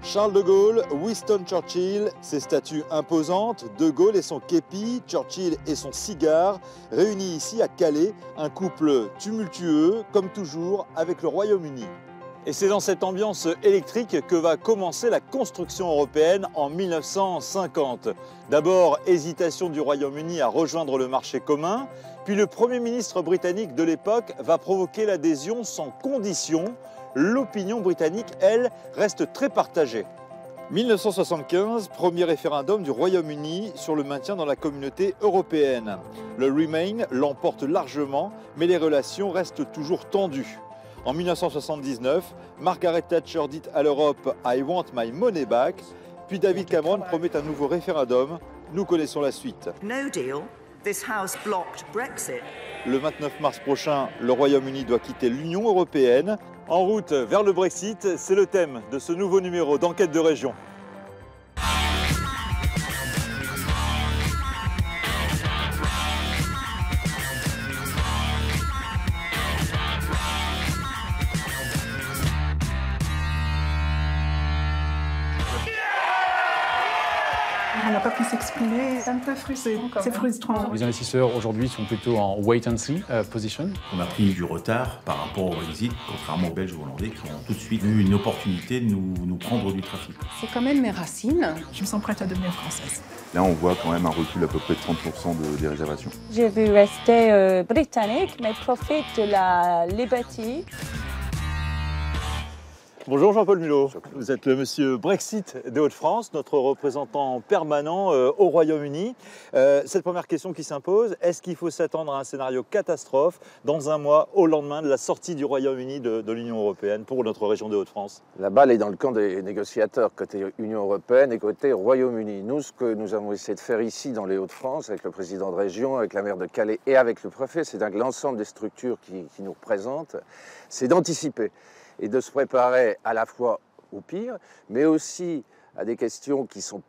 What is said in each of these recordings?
Charles de Gaulle, Winston Churchill, ses statues imposantes, de Gaulle et son képi, Churchill et son cigare, réunis ici à Calais, un couple tumultueux, comme toujours, avec le Royaume-Uni. Et c'est dans cette ambiance électrique que va commencer la construction européenne en 1950. D'abord, hésitation du Royaume-Uni à rejoindre le marché commun, puis le Premier ministre britannique de l'époque va provoquer l'adhésion sans condition. L'opinion britannique, elle, reste très partagée. 1975, premier référendum du Royaume-Uni sur le maintien dans la communauté européenne. Le Remain l'emporte largement, mais les relations restent toujours tendues. En 1979, Margaret Thatcher dit à l'Europe « I want my money back », puis David Cameron promet un nouveau référendum. Nous connaissons la suite. No deal. This House blocked Brexit. Le 29 mars prochain, le Royaume-Uni doit quitter l'Union européenne. En route vers le Brexit, c'est le thème de ce nouveau numéro d'Enquête de région. On n'a pas pu s'exprimer, c'est un peu frustrant. C'est frustrant. Les investisseurs aujourd'hui sont plutôt en wait and see position. On a pris du retard par rapport au Brexit, contrairement aux Belges ou Hollandais qui ont tout de suite eu une opportunité de nous prendre du trafic. C'est quand même mes racines. Je me sens prête à devenir française. Là, on voit quand même un recul à peu près de 30% des réservations. Je veux rester britannique, mais profite de la liberté. Bonjour Jean-Paul Mulot, vous êtes le monsieur Brexit des Hauts-de-France, notre représentant permanent au Royaume-Uni. Cette première question qui s'impose, est-ce qu'il faut s'attendre à un scénario catastrophe dans un mois au lendemain de la sortie du Royaume-Uni de l'Union européenne pour notre région des Hauts-de-France? La balle est dans le camp des négociateurs côté Union européenne et côté Royaume-Uni. Nous, ce que nous avons essayé de faire ici dans les Hauts-de-France, avec le président de région, avec la maire de Calais et avec le préfet, c'est avec l'ensemble des structures qui nous représentent, c'est d'anticiper et de se préparer à la fois au pire, mais aussi à des questions qui sont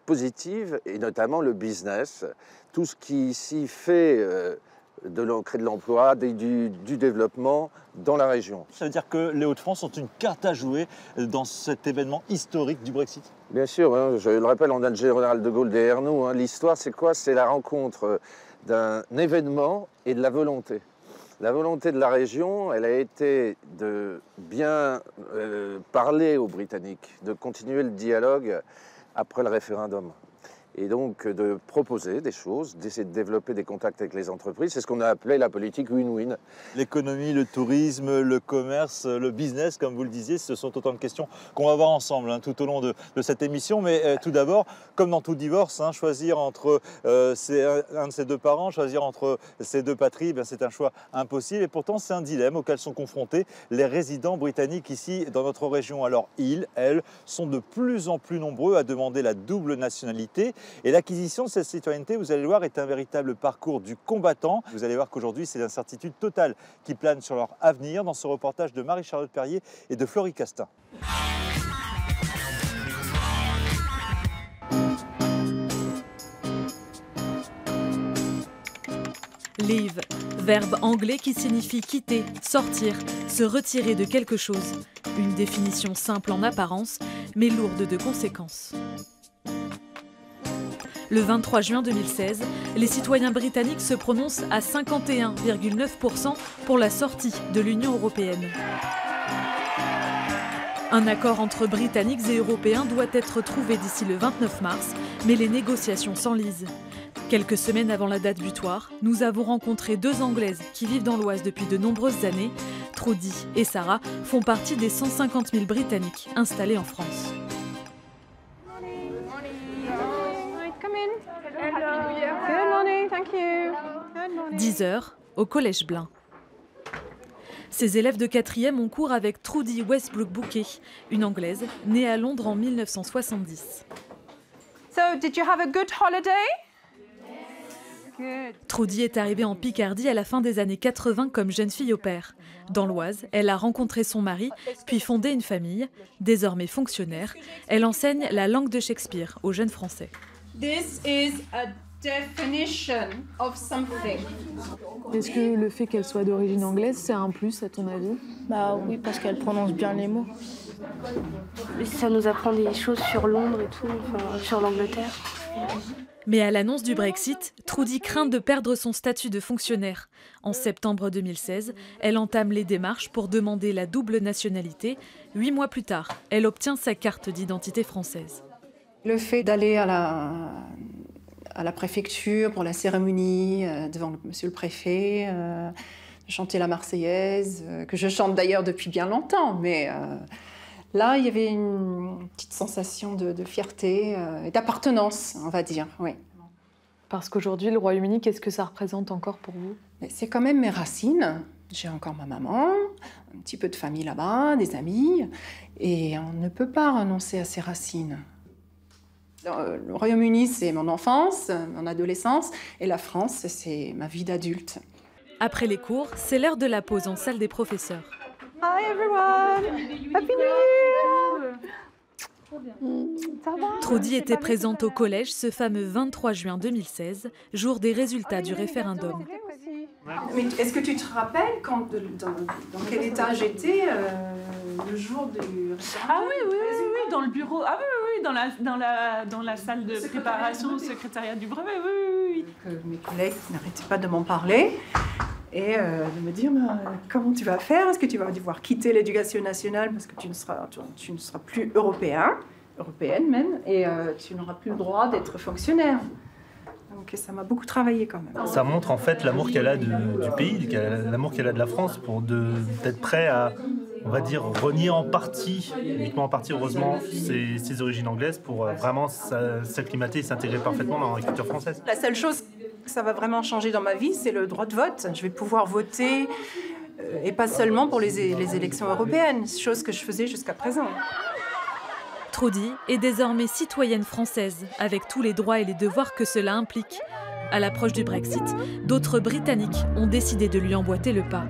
positives, et notamment le business, tout ce qui ici fait créer de l'emploi, du développement dans la région. Ça veut dire que les Hauts-de-France ont une carte à jouer dans cet événement historique du Brexit? Bien sûr, hein, je le rappelle, on a le général de Gaulle derrière nous. Hein. L'histoire, c'est quoi? C'est la rencontre d'un événement et de la volonté. La volonté de la région, elle a été de bien parler aux Britanniques, de continuer le dialogue après le référendum. Et donc de proposer des choses, d'essayer de développer des contacts avec les entreprises. C'est ce qu'on a appelé la politique win-win. L'économie, le tourisme, le commerce, le business, comme vous le disiez, ce sont autant de questions qu'on va voir ensemble tout au long de cette émission. Mais tout d'abord, comme dans tout divorce, choisir entre un de ses deux parents, choisir entre ces deux patries, c'est un choix impossible. Et pourtant, c'est un dilemme auquel sont confrontés les résidents britanniques ici dans notre région. Alors, elles, sont de plus en plus nombreux à demander la double nationalité. Et l'acquisition de cette citoyenneté, vous allez le voir, est un véritable parcours du combattant. Vous allez voir qu'aujourd'hui, c'est l'incertitude totale qui plane sur leur avenir dans ce reportage de Marie-Charlotte Perrier et de Florie Castin. Leave, verbe anglais qui signifie quitter, sortir, se retirer de quelque chose. Une définition simple en apparence, mais lourde de conséquences. Le 23 juin 2016, les citoyens britanniques se prononcent à 51,9% pour la sortie de l'Union européenne. Un accord entre Britanniques et Européens doit être trouvé d'ici le 29 mars, mais les négociations s'enlisent. Quelques semaines avant la date butoir, nous avons rencontré deux Anglaises qui vivent dans l'Oise depuis de nombreuses années. Trudy et Sarah font partie des 150 000 Britanniques installés en France. 10 heures au Collège Blain. Ces élèves de 4e ont cours avec Trudy Westbrook-Bouquet, une Anglaise née à Londres en 1970. So, did you have a good holiday? Trudy est arrivée en Picardie à la fin des années 80 comme jeune fille au pair. Dans l'Oise, elle a rencontré son mari, puis fondé une famille. Désormais fonctionnaire, elle enseigne la langue de Shakespeare aux jeunes Français. This is a definition of something. Est-ce que le fait qu'elle soit d'origine anglaise, c'est un plus à ton avis? Bah oui, parce qu'elle prononce bien les mots. Ça nous apprend des choses sur Londres et tout, enfin, sur l'Angleterre. Mais à l'annonce du Brexit, Trudy craint de perdre son statut de fonctionnaire. En septembre 2016, elle entame les démarches pour demander la double nationalité. 8 mois plus tard, elle obtient sa carte d'identité française. Le fait d'aller à la préfecture pour la cérémonie, devant monsieur le préfet, de chanter la Marseillaise, que je chante d'ailleurs depuis bien longtemps, mais là, il y avait une petite sensation de fierté et d'appartenance, on va dire, oui. Parce qu'aujourd'hui, le Royaume-Uni, qu'est-ce que ça représente encore pour vous? C'est quand même mes racines. J'ai encore ma maman, un petit peu de famille là-bas, des amis, et on ne peut pas renoncer à ses racines. Le Royaume-Uni, c'est mon enfance, mon adolescence, et la France, c'est ma vie d'adulte. Après les cours, c'est l'heure de la pause en salle des professeurs. Hi everyone! Happy New Year! Trudy était présente au collège ce fameux 23 juin 2016, jour des résultats du référendum. Mais est-ce que tu te rappelles dans quel état j'étais le jour du référendum? Ah oui, dans le bureau. Ah oui, dans la salle de préparation au secrétariat du brevet, oui. Mes collègues n'arrêtaient pas de m'en parler et de me dire comment tu vas faire? Est-ce que tu vas devoir quitter l'éducation nationale parce que tu ne seras plus européenne même, et tu n'auras plus le droit d'être fonctionnaire. Donc ça m'a beaucoup travaillé quand même. Ça montre en fait l'amour qu'elle a du pays, l'amour qu'elle a de la France, d'être prêt à, on va dire, renier en partie, uniquement en partie heureusement, ses origines anglaises pour vraiment s'acclimater et s'intégrer parfaitement dans la culture française. La seule chose que ça va vraiment changer dans ma vie, c'est le droit de vote. Je vais pouvoir voter, et pas seulement pour les élections européennes, chose que je faisais jusqu'à présent. Trudy est désormais citoyenne française, avec tous les droits et les devoirs que cela implique. À l'approche du Brexit, d'autres Britanniques ont décidé de lui emboîter le pas.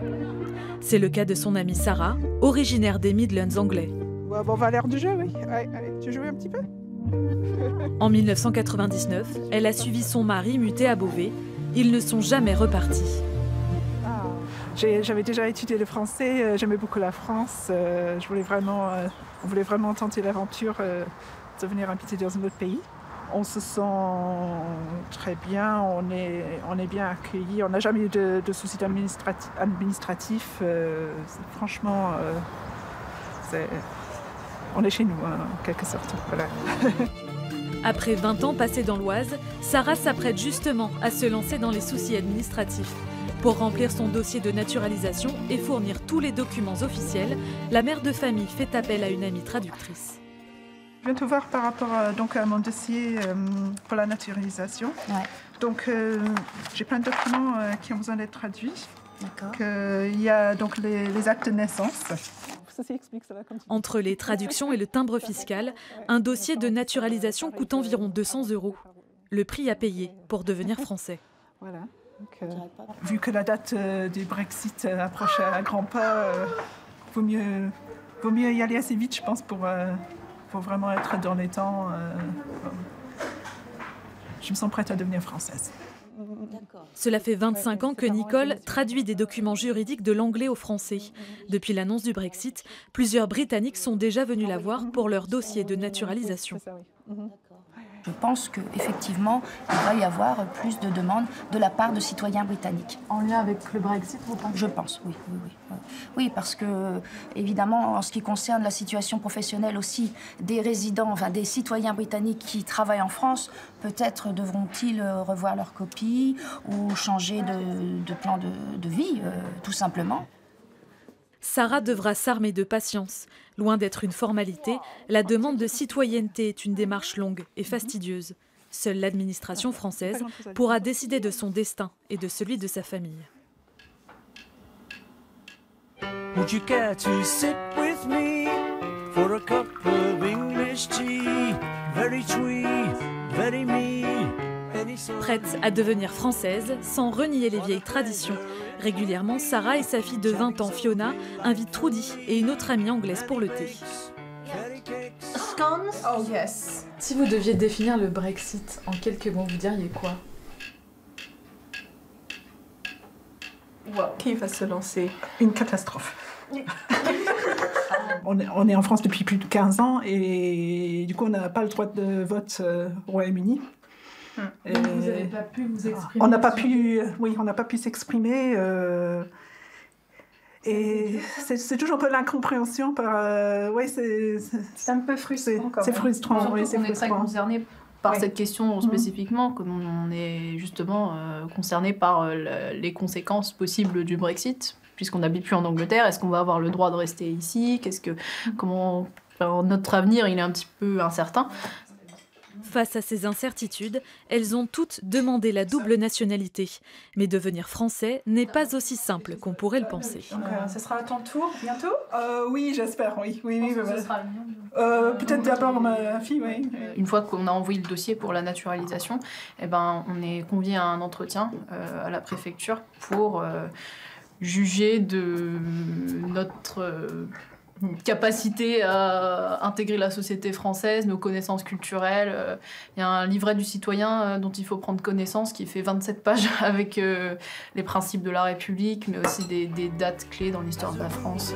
C'est le cas de son amie Sarah, originaire des Midlands anglais. On va à l'heure du jeu, oui. Allez, tu joues un petit peu? En 1999, elle a suivi son mari muté à Beauvais. Ils ne sont jamais repartis. J'avais déjà étudié le français, j'aimais beaucoup la France. On voulait vraiment tenter l'aventure de venir habiter dans un autre pays. On se sent très bien, on est bien accueillis. On n'a jamais eu de soucis administratifs. Franchement, on est chez nous, en quelque sorte. Voilà. Après 20 ans passés dans l'Oise, Sarah s'apprête justement à se lancer dans les soucis administratifs. Pour remplir son dossier de naturalisation et fournir tous les documents officiels, la mère de famille fait appel à une amie traductrice. Je viens te voir par rapport à mon dossier pour la naturalisation. Ouais. Donc j'ai plein de documents qui ont besoin d'être traduits. D'accord. Il y a donc les actes de naissance. Entre les traductions et le timbre fiscal, un dossier de naturalisation coûte environ 200 €. Le prix à payer pour devenir français. Voilà. Donc, vu que la date du Brexit approche à grands pas, vaut mieux y aller assez vite, je pense, pour vraiment être dans les temps. Je me sens prête à devenir française. Cela fait 25 ans que Nicole traduit des documents juridiques de l'anglais au français. Depuis l'annonce du Brexit, plusieurs Britanniques sont déjà venus la voir pour leur dossier de naturalisation. Je pense qu'effectivement, il va y avoir plus de demandes de la part de citoyens britanniques. En lien avec le Brexit, vous pensez? Je pense, oui. Oui, parce que, évidemment, en ce qui concerne la situation professionnelle aussi des résidents, enfin des citoyens britanniques qui travaillent en France, peut-être devront-ils revoir leur copie ou changer de plan de vie, tout simplement. Sarah devra s'armer de patience. Loin d'être une formalité, la demande de citoyenneté est une démarche longue et fastidieuse. Seule l'administration française pourra décider de son destin et de celui de sa famille. Would you care to sit with me for a cup of English tea? Very twee, very me. Prête à devenir française sans renier les vieilles traditions. Régulièrement, Sarah et sa fille de 20 ans, Fiona, invitent Trudy et une autre amie anglaise pour le thé. Scones? Oh yes. Si vous deviez définir le Brexit en quelques mots, vous diriez quoi? Qui va se lancer? Une catastrophe. On est en France depuis plus de 15 ans et du coup on n'a pas le droit de vote au Royaume-Uni. Donc vous n'avez pas pu vous exprimer. On n'a pas pu s'exprimer. Et c'est toujours un peu l'incompréhension c'est un peu frustrant. C'est frustrant. Surtout c'est qu'on est très concerné par Oui. cette question spécifiquement, comme on est justement concerné par les conséquences possibles du Brexit, puisqu'on n'habite plus en Angleterre. Est-ce qu'on va avoir le droit de rester ici? Notre avenir, il est un petit peu incertain. Face à ces incertitudes, elles ont toutes demandé la double nationalité. Mais devenir français n'est pas aussi simple qu'on pourrait le penser. Donc, ce sera à ton tour bientôt? Oui, j'espère, oui. Ce sera peut-être d'abord ma fille, oui. Une fois qu'on a envoyé le dossier pour la naturalisation, on est convié à un entretien à la préfecture pour juger de notre capacité à intégrer la société française, nos connaissances culturelles. Il y a un livret du citoyen dont il faut prendre connaissance qui fait 27 pages avec les principes de la République, mais aussi des dates clés dans l'histoire de la France.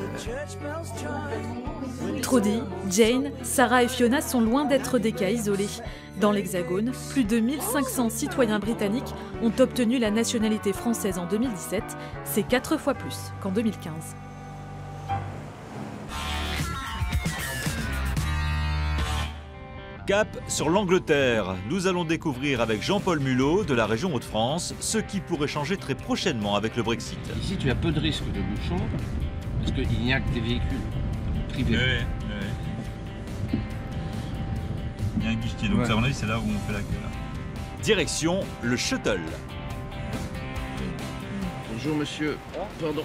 Trudy, Jane, Sarah et Fiona sont loin d'être des cas isolés. Dans l'Hexagone, plus de 1500 citoyens britanniques ont obtenu la nationalité française en 2017. C'est 4 fois plus qu'en 2015. Cap sur l'Angleterre. Nous allons découvrir avec Jean-Paul Mulot de la région Hauts-de-France ce qui pourrait changer très prochainement avec le Brexit. Ici, tu as peu de risques de bouchons parce qu'il n'y a que des véhicules privés. Oui. Il y a un guichetier, donc à mon avis, c'est là où on fait la queue. Direction le shuttle. Bonjour monsieur. Pardon.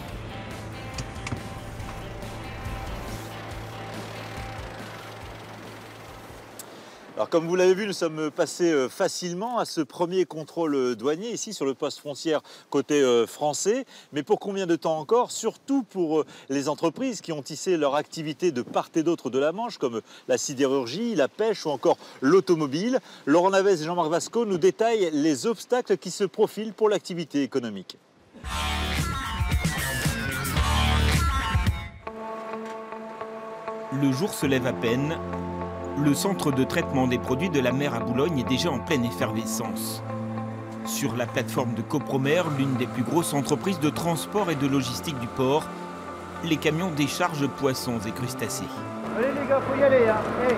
Alors comme vous l'avez vu, nous sommes passés facilement à ce premier contrôle douanier ici sur le poste frontière côté français. Mais pour combien de temps encore? Surtout pour les entreprises qui ont tissé leur activité de part et d'autre de la Manche, comme la sidérurgie, la pêche ou encore l'automobile. Laurent Navès et Jean-Marc Vasco nous détaillent les obstacles qui se profilent pour l'activité économique. Le jour se lève à peine. Le centre de traitement des produits de la mer à Boulogne est déjà en pleine effervescence. Sur la plateforme de Copromer, l'une des plus grosses entreprises de transport et de logistique du port, les camions déchargent poissons et crustacés. Allez les gars, faut y aller, hein. Hey.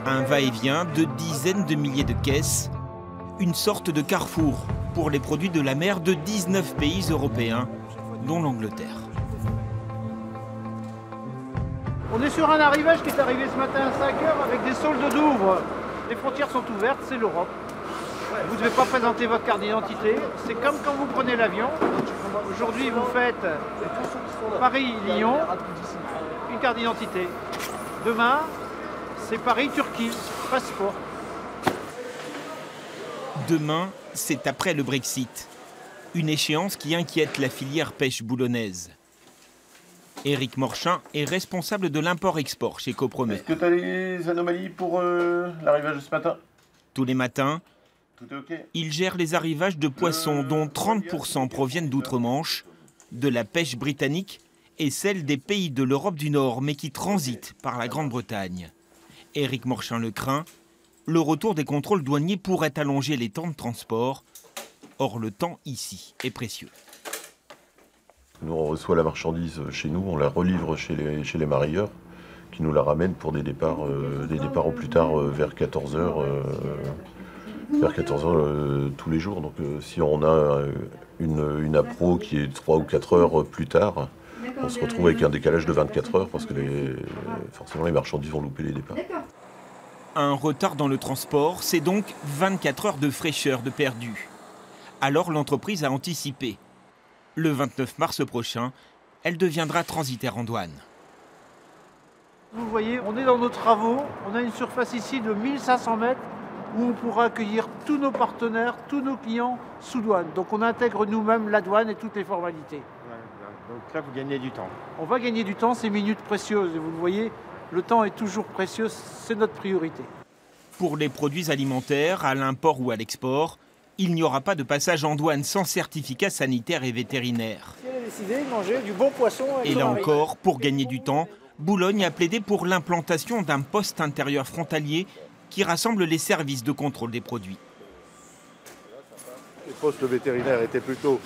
Un va-et-vient de dizaines de milliers de caisses, une sorte de carrefour pour les produits de la mer de 19 pays européens, dont l'Angleterre. On est sur un arrivage qui est arrivé ce matin à 5h avec des soldes d'ouvre. Les frontières sont ouvertes, c'est l'Europe. Vous ne devez pas présenter votre carte d'identité. C'est comme quand vous prenez l'avion. Aujourd'hui, vous faites Paris-Lyon, une carte d'identité. Demain, c'est Paris-Turquie, passeport. Demain, c'est après le Brexit. Une échéance qui inquiète la filière pêche boulonnaise. Éric Morchin est responsable de l'import-export chez Copromer. Est-ce que tu as les anomalies pour l'arrivage de ce matin? Tous les matins, tout est OK. il gère les arrivages de poissons dont 30% proviennent d'outre-Manche, de la pêche britannique et celle des pays de l'Europe du Nord, mais qui transitent par la Grande-Bretagne. Éric Morchin le craint, le retour des contrôles douaniers pourrait allonger les temps de transport. Or, le temps ici est précieux. Nous, on reçoit la marchandise chez nous, on la relivre chez les marailleurs qui nous la ramènent pour des départs au plus tard vers 14h tous les jours. Donc si on a une appro qui est 3 ou 4 heures plus tard, on se retrouve avec un décalage de 24 heures parce que forcément les marchandises vont louper les départs. Un retard dans le transport, c'est donc 24 heures de fraîcheur de perdu. Alors l'entreprise a anticipé. Le 29 mars prochain, elle deviendra transitaire en douane. Vous voyez, on est dans nos travaux, on a une surface ici de 1500 mètres où on pourra accueillir tous nos partenaires, tous nos clients sous douane. Donc on intègre nous-mêmes la douane et toutes les formalités. Ouais, donc là, vous gagnez du temps. On va gagner du temps, c'est minutes précieuses. Et vous le voyez, le temps est toujours précieux, c'est notre priorité. Pour les produits alimentaires, à l'import ou à l'export, il n'y aura pas de passage en douane sans certificat sanitaire et vétérinaire. Si elle a décidé de manger du bon poisson... Et là encore, pour gagner du temps, Boulogne a plaidé pour l'implantation d'un poste intérieur frontalier qui rassemble les services de contrôle des produits. Les postes vétérinaires étaient plutôt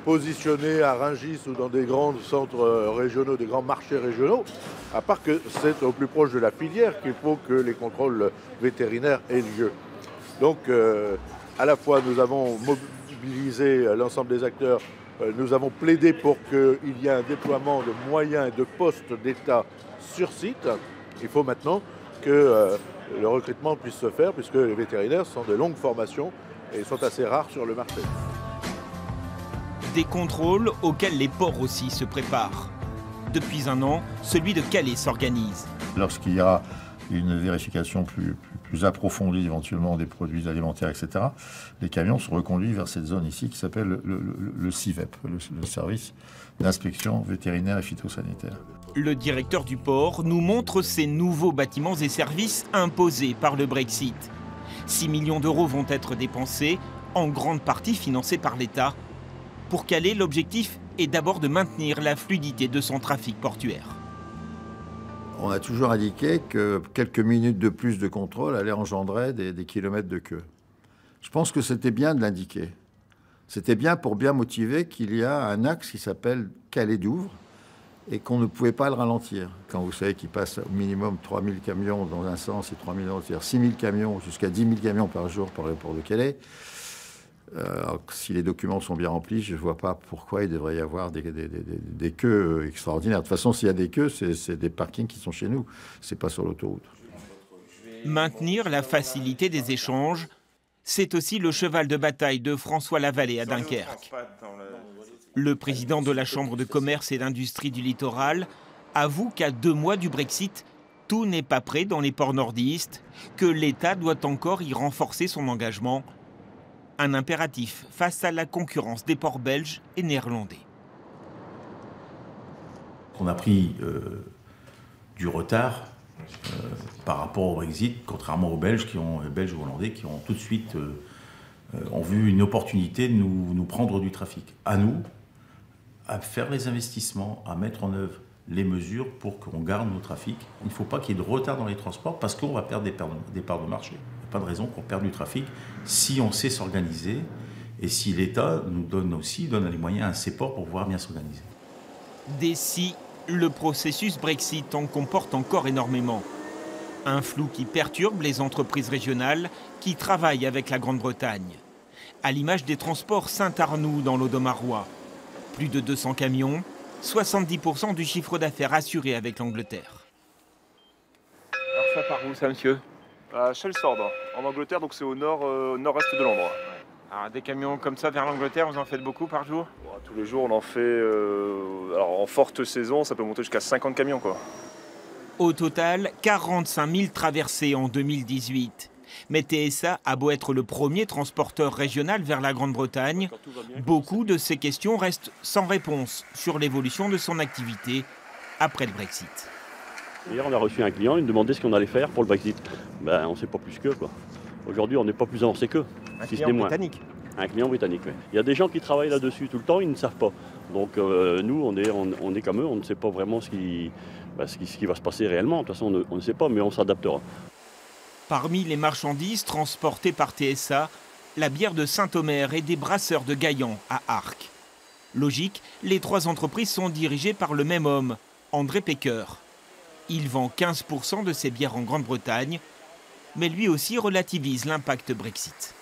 positionnés à Rungis ou dans des grands centres régionaux, des grands marchés régionaux, à part que c'est au plus proche de la filière qu'il faut que les contrôles vétérinaires aient lieu. Donc à la fois nous avons mobilisé l'ensemble des acteurs, nous avons plaidé pour qu'il y ait un déploiement de moyens et de postes d'État sur site. Il faut maintenant que le recrutement puisse se faire puisque les vétérinaires sont de longues formations et sont assez rares sur le marché. Des contrôles auxquels les ports aussi se préparent. Depuis un an, celui de Calais s'organise. Lorsqu'il y a une vérification plus approfondie éventuellement des produits alimentaires, etc., les camions sont reconduits vers cette zone ici qui s'appelle le CIVEP, le service d'inspection vétérinaire et phytosanitaire. Le directeur du port nous montre ces nouveaux bâtiments et services imposés par le Brexit. 6 millions d'euros vont être dépensés, en grande partie financés par l'État. Pour Calais, l'objectif est d'abord de maintenir la fluidité de son trafic portuaire. On a toujours indiqué que quelques minutes de plus de contrôle allaient engendrer des kilomètres de queue. Je pense que c'était bien de l'indiquer. C'était bien pour bien motiver qu'il y a un axe qui s'appelle Calais-Douvres et qu'on ne pouvait pas le ralentir. Quand vous savez qu'il passe au minimum 3000 camions dans un sens et 3000 dans l'autre, c'est-à-dire 6000 camions jusqu'à 10 000 camions par jour par le port de Calais, si les documents sont bien remplis, je ne vois pas pourquoi il devrait y avoir des queues extraordinaires. De toute façon, s'il y a des queues, c'est des parkings qui sont chez nous, ce n'est pas sur l'autoroute. Maintenir la facilité des échanges, c'est aussi le cheval de bataille de François Lavallée à Dunkerque. Le président de la Chambre de commerce et d'industrie du littoral avoue qu'à 2 mois du Brexit, tout n'est pas prêt dans les ports nordistes, que l'État doit encore y renforcer son engagement. Un impératif face à la concurrence des ports belges et néerlandais. On a pris du retard par rapport au Brexit, contrairement aux Belges, Belges ou Hollandais, qui ont tout de suite ont vu une opportunité de nous prendre du trafic. À nous, à faire les investissements, à mettre en œuvre les mesures pour qu'on garde nos trafics. Il ne faut pas qu'il y ait de retard dans les transports parce qu'on va perdre des parts de marché. Il n'y a pas de raison qu'on perde du trafic si on sait s'organiser et si l'État nous donne les moyens à ces ports pour pouvoir bien s'organiser. D'ici, le processus Brexit en comporte encore énormément. Un flou qui perturbe les entreprises régionales qui travaillent avec la Grande-Bretagne. À l'image des transports Saint-Arnoux dans l'Audomarois. Plus de 200 camions, 70% du chiffre d'affaires assuré avec l'Angleterre. Alors ça part où ça, monsieur? À Chelmsford, en Angleterre, donc c'est au nord-est de Londres. Alors des camions comme ça vers l'Angleterre, vous en faites beaucoup par jour? Tous les jours on en fait, alors en forte saison ça peut monter jusqu'à 50 camions quoi. Au total, 45 000 traversées en 2018. Mais TSA a beau être le premier transporteur régional vers la Grande-Bretagne, beaucoup de ces questions restent sans réponse sur l'évolution de son activité après le Brexit. Hier, on a reçu un client, il nous demandait ce qu'on allait faire pour le Brexit. Ben, on ne sait pas plus qu'eux, quoi. Aujourd'hui, on n'est pas plus avancé qu'eux. Un client britannique? Un client britannique, oui. Il y a des gens qui travaillent là-dessus tout le temps, ils ne savent pas. Donc nous, on est comme eux, on ne sait pas vraiment ce qui va se passer réellement. De toute façon, on ne sait pas, mais on s'adaptera. Parmi les marchandises transportées par TSA, la bière de Saint-Omer et des brasseurs de Gaillan à Arques. Logique, les 3 entreprises sont dirigées par le même homme, André Pecker. Il vend 15% de ses bières en Grande-Bretagne, mais lui aussi relativise l'impact Brexit.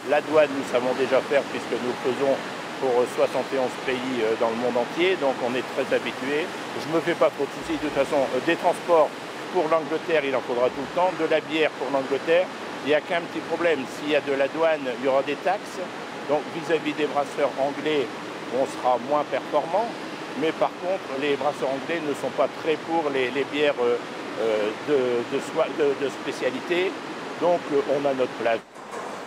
La douane, nous savons déjà faire puisque nous faisons pour 71 pays dans le monde entier, donc on est très habitués. Je ne me fais pas trop de soucis, de toute façon, des transports pour l'Angleterre, il en faudra tout le temps, de la bière pour l'Angleterre. Il n'y a qu'un petit problème, s'il y a de la douane, il y aura des taxes. Donc vis-à-vis des brasseurs anglais, on sera moins performant. Mais par contre, les brasseurs anglais ne sont pas très pour les bières de spécialité. Donc on a notre place.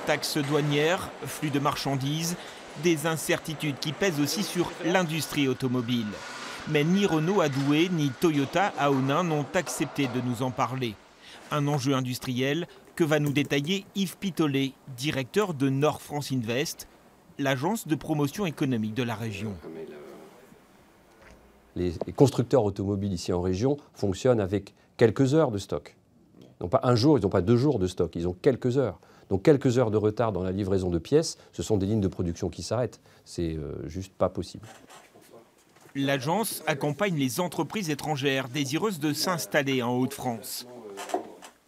Taxes douanières, flux de marchandises, des incertitudes qui pèsent aussi sur l'industrie automobile. Mais ni Renault à Douai, ni Toyota à Onnin n'ont accepté de nous en parler. Un enjeu industriel que va nous détailler Yves Pitolet, directeur de Nord France Invest, l'agence de promotion économique de la région. les constructeurs automobiles ici en région fonctionnent avec quelques heures de stock. Ils n'ont pas un jour, ils n'ont pas 2 jours de stock, ils ont quelques heures. Donc quelques heures de retard dans la livraison de pièces, ce sont des lignes de production qui s'arrêtent. C'est juste pas possible. L'agence accompagne les entreprises étrangères désireuses de s'installer en Hauts-de-France.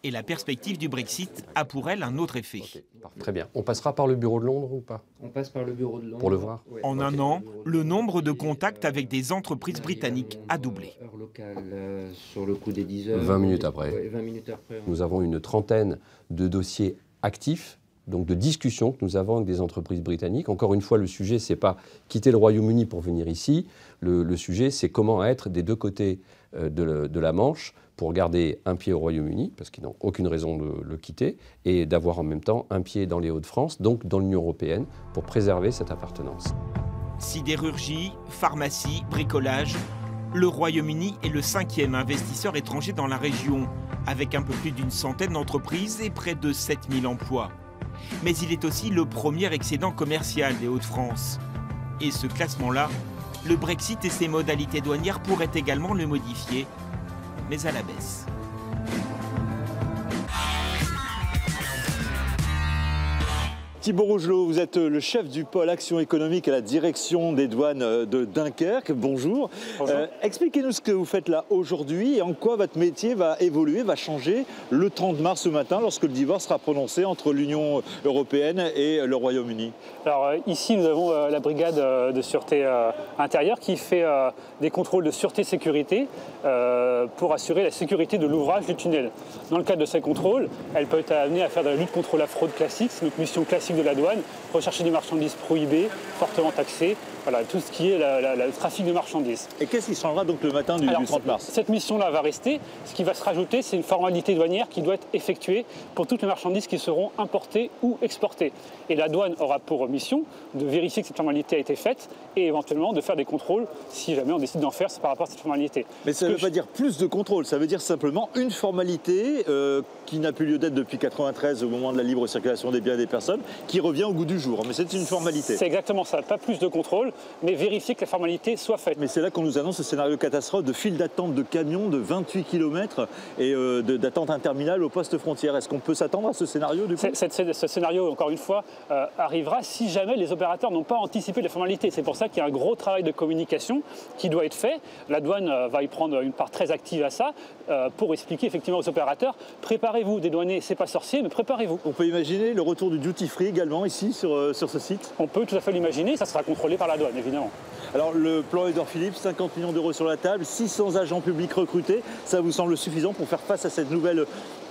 Et la perspective du Brexit a pour elle un autre effet. Okay, très bien. On passera par le bureau de Londres ou pas? On passe par le bureau de Londres. Pour le voir. Ouais. En un an, le nombre de contacts avec des entreprises britanniques a doublé. Heure locale sur le coup des 10 heures. 20 minutes après. Ouais, 20 minutes après. Nous avons une trentaine de dossiers actifs, donc de discussions que nous avons avec des entreprises britanniques. Encore une fois, le sujet, ce n'est pas quitter le Royaume-Uni pour venir ici. Le sujet, c'est comment être des deux côtés de la Manche pour garder un pied au Royaume-Uni, parce qu'ils n'ont aucune raison de le quitter, et d'avoir en même temps un pied dans les Hauts-de-France, donc dans l'Union européenne, pour préserver cette appartenance. Sidérurgie, pharmacie, bricolage, le Royaume-Uni est le 5e investisseur étranger dans la région, avec un peu plus d'une centaine d'entreprises et près de 7000 emplois. Mais il est aussi le premier excédent commercial des Hauts-de-France. Et ce classement-là, le Brexit et ses modalités douanières pourraient également le modifier, mais à la baisse. Thibault Rougelot, vous êtes le chef du pôle action économique à la direction des douanes de Dunkerque. Bonjour. Bonjour. Expliquez-nous ce que vous faites là aujourd'hui et en quoi votre métier va évoluer, va changer le 30 mars ce matin lorsque le divorce sera prononcé entre l'Union européenne et le Royaume-Uni. Alors ici nous avons la brigade de sûreté intérieure qui fait des contrôles de sûreté-sécurité pour assurer la sécurité de l'ouvrage du tunnel. Dans le cadre de ces contrôles, elle peut être amenée à faire de la lutte contre la fraude classique, c'est notre mission classique de la douane, rechercher des marchandises prohibées, fortement taxées, voilà, tout ce qui est le trafic de marchandises. Et qu'est-ce qui changera donc le matin du 30 mars? Cette mission-là va rester. Ce qui va se rajouter, c'est une formalité douanière qui doit être effectuée pour toutes les marchandises qui seront importées ou exportées. Et la douane aura pour mission de vérifier que cette formalité a été faite et éventuellement de faire des contrôles si jamais on décide d'en faire, c'est par rapport à cette formalité. Mais ça ne veut pas dire plus de contrôle, ça veut dire simplement une formalité qui n'a plus lieu d'être depuis 1993 au moment de la libre circulation des biens et des personnes, qui revient au goût du jour. Mais c'est une formalité. C'est exactement ça, pas plus de contrôle, mais vérifier que la formalité soit faite. Mais c'est là qu'on nous annonce ce scénario catastrophe de file d'attente de camions de 28 km et d'attente interminable au poste frontière. Est-ce qu'on peut s'attendre à ce scénario du coup? Ce scénario, encore une fois, arrivera si jamais les opérateurs n'ont pas anticipé les formalités. C'est pour ça qu'il y a un gros travail de communication qui doit être fait. La douane va y prendre une part très active à ça pour expliquer effectivement aux opérateurs, préparez-vous, des douaniers, c'est pas sorcier, mais préparez-vous. On peut imaginer le retour du duty free également ici sur ce site? On peut tout à fait l'imaginer, ça sera contrôlé par la douane évidemment. Alors le plan Édouard Philippe, 50 millions d'euros sur la table, 600 agents publics recrutés, ça vous semble suffisant pour faire face à cette nouvelle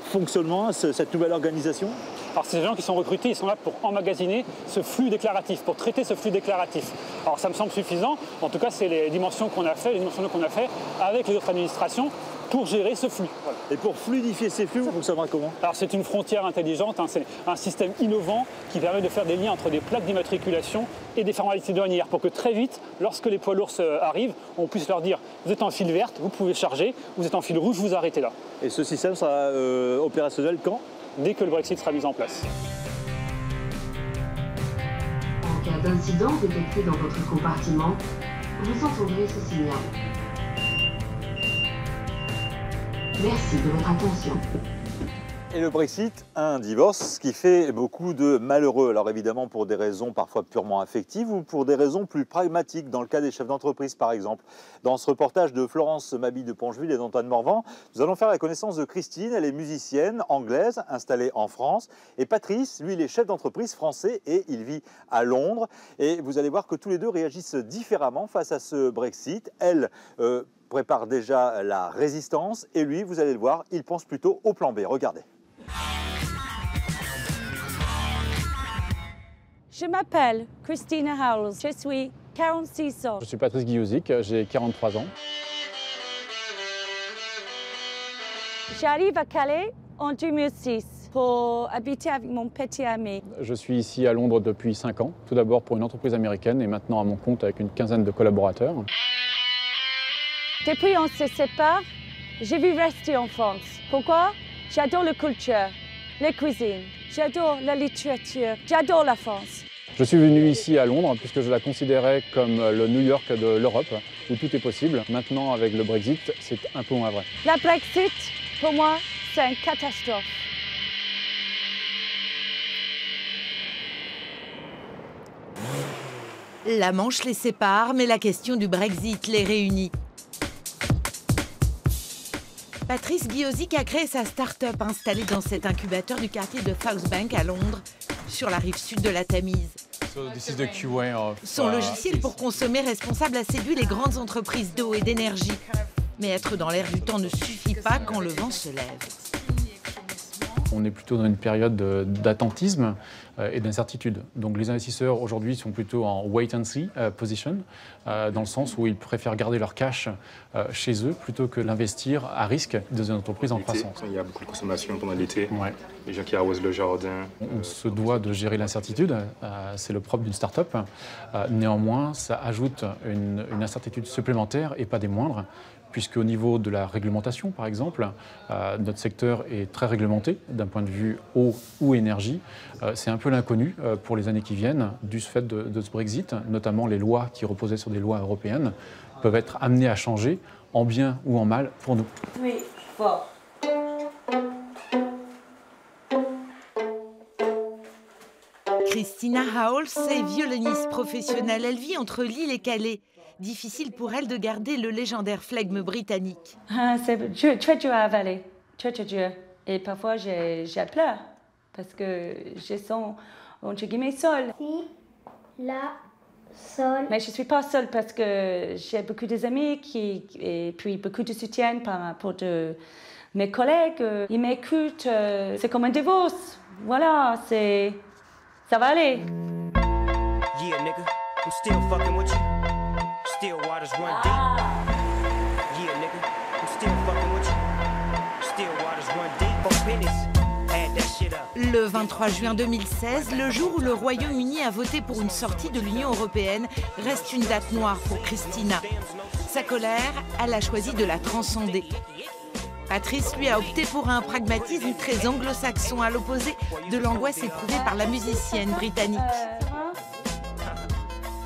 fonctionnement, cette nouvelle organisation? Alors ces gens qui sont recrutés, ils sont là pour emmagasiner ce flux déclaratif, pour traiter ce flux déclaratif. Alors ça me semble suffisant, en tout cas c'est les dimensions qu'on a fait, avec les autres administrations pour gérer ce flux. Voilà. Et pour fluidifier ces flux, vous fonctionnera comment? Alors c'est une frontière intelligente, c'est un système innovant qui permet de faire des liens entre des plaques d'immatriculation et des formalités douanières pour que très vite, lorsque les poids lourds arrivent, on puisse leur dire vous êtes en file verte, vous pouvez charger, vous êtes en file rouge, vous arrêtez là. Et ce système sera opérationnel quand? Dès que le Brexit sera mis en place. En cas d'incident détecté dans votre compartiment, vous entendrez ce signal. Merci de votre attention. Et le Brexit, un divorce, ce qui fait beaucoup de malheureux. Alors évidemment pour des raisons parfois purement affectives ou pour des raisons plus pragmatiques, dans le cas des chefs d'entreprise par exemple. Dans ce reportage de Florence Mabille de Pongeville et d'Antoine Morvan, nous allons faire la connaissance de Christine. Elle est musicienne anglaise installée en France. Et Patrice, lui, il est chef d'entreprise français et il vit à Londres. Et vous allez voir que tous les deux réagissent différemment face à ce Brexit. Elle prépare déjà la résistance et lui, vous allez le voir, il pense plutôt au plan B. Regardez. Je m'appelle Christina Howells, je suis 46 ans. Je suis Patrice Guillauzic, j'ai 43 ans. J'arrive à Calais en 2006 pour habiter avec mon petit ami. Je suis ici à Londres depuis 5 ans, tout d'abord pour une entreprise américaine et maintenant à mon compte avec une quinzaine de collaborateurs. Depuis on se sépare, je vais rester en France. Pourquoi? J'adore la culture, la cuisine, j'adore la littérature, j'adore la France. Je suis venu ici à Londres puisque je la considérais comme le New York de l'Europe où tout est possible. Maintenant, avec le Brexit, c'est un peu moins vrai. La Brexit, pour moi, c'est une catastrophe. La Manche les sépare, mais la question du Brexit les réunit. Patrice Guiozic a créé sa start-up installée dans cet incubateur du quartier de Southbank à Londres, sur la rive sud de la Tamise. Son logiciel pour consommer responsable a séduit les grandes entreprises d'eau et d'énergie. Mais être dans l'air du temps ne suffit pas quand le vent se lève. On est plutôt dans une période d'attentisme et d'incertitude. Donc les investisseurs aujourd'hui sont plutôt en wait and see position, dans le sens où ils préfèrent garder leur cash chez eux plutôt que l'investir à risque dans une entreprise en croissance. Il y a beaucoup de consommation pendant l'été, les gens qui arrosent le jardin. On se doit de gérer l'incertitude, c'est le propre d'une start-up. Néanmoins, ça ajoute une incertitude supplémentaire et pas des moindres, puisqu'au niveau de la réglementation, par exemple, notre secteur est très réglementé d'un point de vue eau ou énergie. C'est un peu l'inconnu pour les années qui viennent du fait de ce Brexit, notamment les lois qui reposaient sur des lois européennes peuvent être amenées à changer en bien ou en mal pour nous. Oui, fort. Christina Howells est violoniste professionnelle. Elle vit entre Lille et Calais. Difficile pour elle de garder le légendaire flegme britannique. C'est très dur à avaler, très dur. Et parfois, j'ai pleure parce que je sens, entre guillemets, seule. Si, la, sol. Mais je ne suis pas seule parce que j'ai beaucoup d'amis et puis beaucoup de soutien pour mes collègues. Ils m'écoutent. C'est comme un divorce. Voilà, ça va aller. Yeah, nigga, I'm still fucking with you. Still waters run deep. Yeah, nigga, I'm still fucking with you. Still waters run deep. For business. Add that shit up. Le 23 juin 2016, le jour où le Royaume-Uni a voté pour une sortie de l'Union européenne, reste une date noire pour Christina. Sa colère, elle a choisi de la transcender. Patrice, lui, a opté pour un pragmatisme très anglo-saxon, à l'opposé de l'angoisse éprouvée par la musicienne britannique.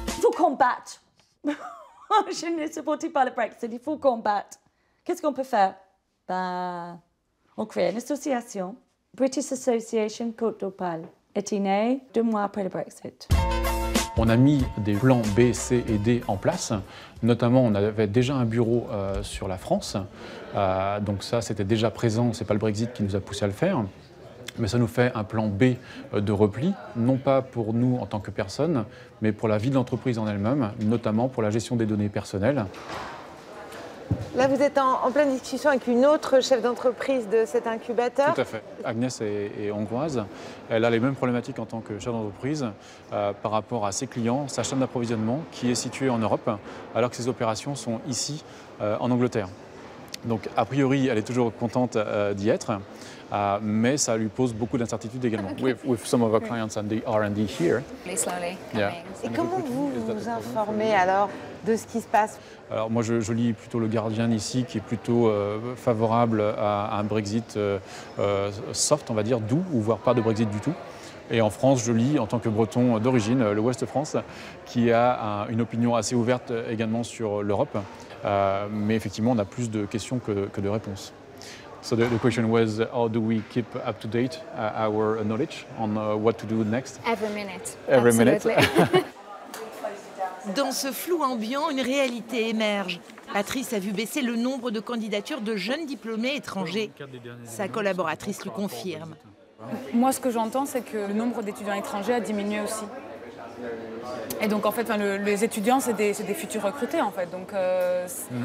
Il faut combattre. Je ne supporte pas le Brexit, il faut combattre. Qu'est-ce qu'on peut faire? On crée une association, British Association Côte d'Opale, était née 2 mois après le Brexit. On a mis des plans B, C et D en place. Notamment, on avait déjà un bureau sur la France. Donc ça, c'était déjà présent. Ce n'est pas le Brexit qui nous a poussé à le faire. Mais ça nous fait un plan B de repli, non pas pour nous en tant que personne, mais pour la vie de l'entreprise en elle-même, notamment pour la gestion des données personnelles. Là, vous êtes en pleine discussion avec une autre chef d'entreprise de cet incubateur. Tout à fait. Agnès est hongroise. Elle a les mêmes problématiques en tant que chef d'entreprise par rapport à ses clients, sa chaîne d'approvisionnement qui est située en Europe, alors que ses opérations sont ici en Angleterre. Donc, a priori, elle est toujours contente d'y être. Mais ça lui pose beaucoup d'incertitudes également. With some of our clients and the R&D here. Et comment vous vous informez alors de ce qui se passe? Alors moi je lis plutôt le Guardian ici qui est plutôt favorable à un Brexit soft, on va dire, doux, ou voire pas de Brexit du tout. Et en France, je lis, en tant que breton d'origine, le Ouest France, qui a une opinion assez ouverte également sur l'Europe. Mais effectivement, on a plus de questions que de réponses. So the question was, how do we keep up to date our knowledge on what to do next? Every minute. Every minute. Dans ce flou ambiant, une réalité émerge. Patrice a vu baisser le nombre de candidatures de jeunes diplômés étrangers. Sa collaboratrice lui confirme. Moi, ce que j'entends, c'est que le nombre d'étudiants étrangers a diminué aussi. Et donc, en fait, les étudiants, c'est des futurs recrutés, en fait. Donc,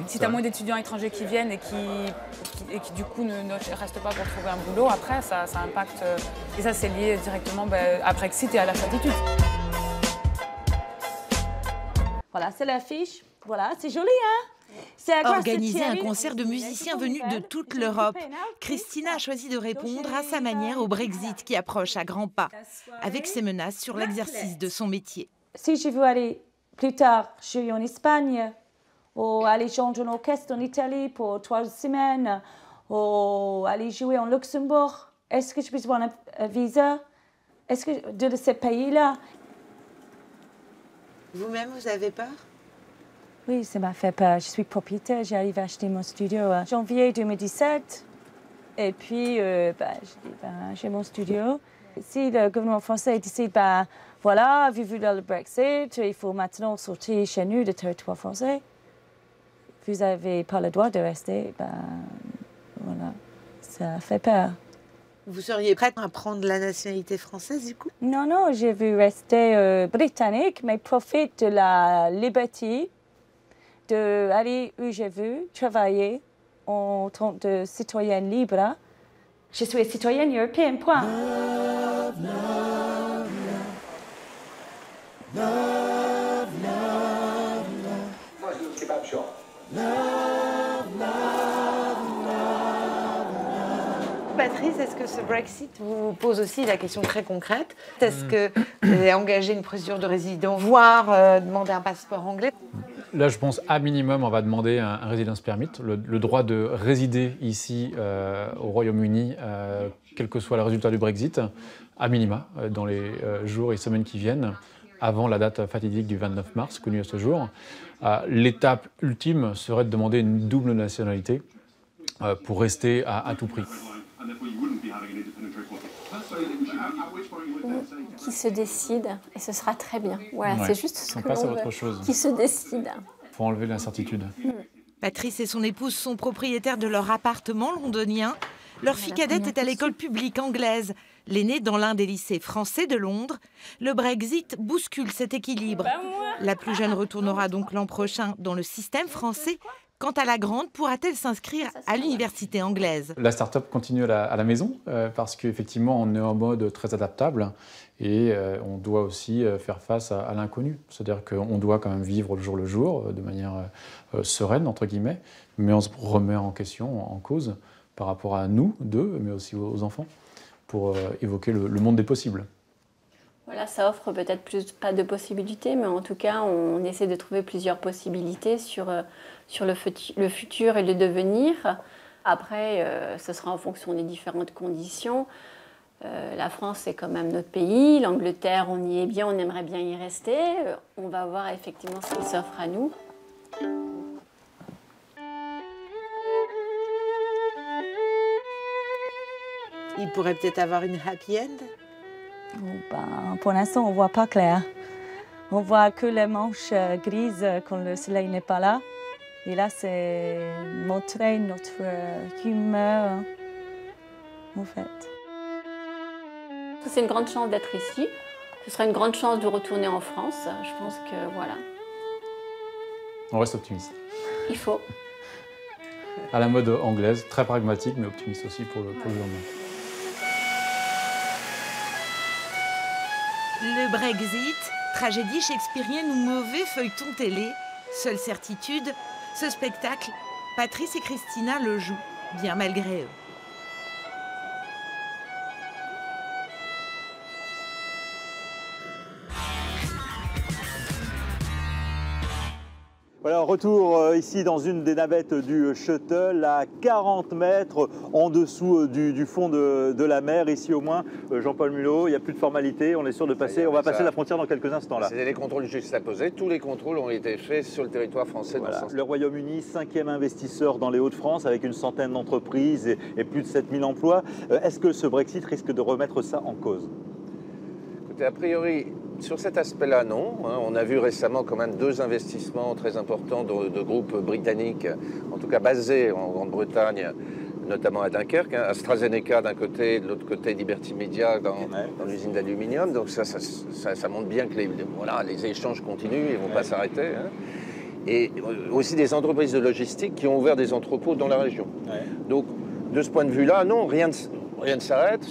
si tu as moins d'étudiants étrangers qui viennent et qui du coup, ne restent pas pour trouver un boulot, après, ça impacte. Et ça, c'est lié directement à Brexit et à la certitude. Voilà, c'est l'affiche. Voilà, c'est joli, hein? Organiser un concert de musiciens venus de toute l'Europe. Christina a choisi de répondre à sa manière au Brexit qui approche à grands pas, avec ses menaces sur l'exercice de son métier. Si je veux aller plus tard jouer en Espagne, ou aller chanter un orchestre en Italie pour 3 semaines, ou aller jouer en Luxembourg, est-ce que j'ai besoin d'un visa? Est-ce que de ces pays-là? Vous-même, vous avez peur? Oui, ça m'a fait peur. Je suis propriétaire, j'ai arrivé à acheter mon studio en janvier 2017. Et puis, je dis, j'ai mon studio. Si le gouvernement français décide, voilà, vu dans le Brexit, il faut maintenant sortir chez nous du territoire français. Vous n'avez pas le droit de rester, voilà, ça fait peur. Vous seriez prête à prendre la nationalité française, du coup? Non, non, je veux rester britannique, mais profite de la liberté d'aller où je veux, travailler en tant que citoyenne libre. Je suis citoyenne européenne, point. Love, love, love. Love, love, love. Moi, je suis kebab shop. Love, love, love. Patrice, est-ce que ce Brexit vous pose aussi la question très concrète? Est-ce que vous avez engagé une procédure de résidence, voire demander un passeport anglais? Là, je pense, à minimum, on va demander un residence permit, le droit de résider ici au Royaume-Uni, quel que soit le résultat du Brexit, à minima, dans les jours et semaines qui viennent, avant la date fatidique du 29 mars, connue à ce jour. L'étape ultime serait de demander une double nationalité pour rester à tout prix. Qui se décide, et ce sera très bien. Voilà, ouais. C'est juste ce que passe à l'on autre veut. chose. Qui se décide. Il faut enlever l'incertitude. Patrice et son épouse sont propriétaires de leur appartement londonien. Leur fille cadette est à l'école publique anglaise, l'aînée dans l'un des lycées français de Londres. Le Brexit bouscule cet équilibre. La plus jeune retournera donc l'an prochain dans le système français. Quant à la grande, pourra-t-elle s'inscrire à l'université anglaise? La start-up continue à la maison parce qu'effectivement, on est en mode très adaptable et on doit aussi faire face à l'inconnu. C'est-à-dire qu'on doit quand même vivre le jour de manière sereine, entre guillemets, mais on se remet en question, en cause, par rapport à nous, d'eux, mais aussi aux enfants, pour évoquer le monde des possibles. Voilà, ça offre peut-être pas de possibilités, mais en tout cas, on essaie de trouver plusieurs possibilités sur le futur et le devenir. Après, ce sera en fonction des différentes conditions. La France, c'est quand même notre pays. L'Angleterre, on y est bien, on aimerait bien y rester. On va voir effectivement ce qui s'offre à nous. Il pourrait peut-être avoir une happy end? Pour l'instant, on ne voit pas clair. On voit que les manches grises quand le soleil n'est pas là. Et là, c'est montrer notre humeur, en fait. C'est une grande chance d'être ici. Ce sera une grande chance de retourner en France. Je pense que voilà. On reste optimiste. Il faut. À la mode anglaise, très pragmatique, mais optimiste aussi pour le lendemain. Le Brexit, tragédie shakespearienne ou mauvais feuilleton télé, seule certitude, ce spectacle, Patrice et Christina le jouent, bien malgré eux. Voilà, retour ici dans une des navettes du shuttle à 40 mètres en dessous du fond de la mer. Ici au moins, Jean-Paul Mulot, il n'y a plus de formalité, on est sûr de passer, on va passer la frontière dans quelques instants là. C'est les contrôles juste à poser, tous les contrôles ont été faits sur le territoire français. Voilà. Le Royaume-Uni, 5e investisseur dans les Hauts-de-France avec une centaine d'entreprises et plus de 7000 emplois. Est-ce que ce Brexit risque de remettre ça en cause? Écoutez, a priori, sur cet aspect-là, non. On a vu récemment quand même 2 investissements très importants de groupes britanniques, en tout cas basés en Grande-Bretagne, notamment à Dunkerque. AstraZeneca d'un côté, de l'autre côté Liberty Media dans l'usine d'aluminium. Donc ça montre bien que les échanges continuent et ne vont pas s'arrêter. Et aussi des entreprises de logistique qui ont ouvert des entrepôts dans la région. Donc de ce point de vue-là, non, rien ne s'arrête.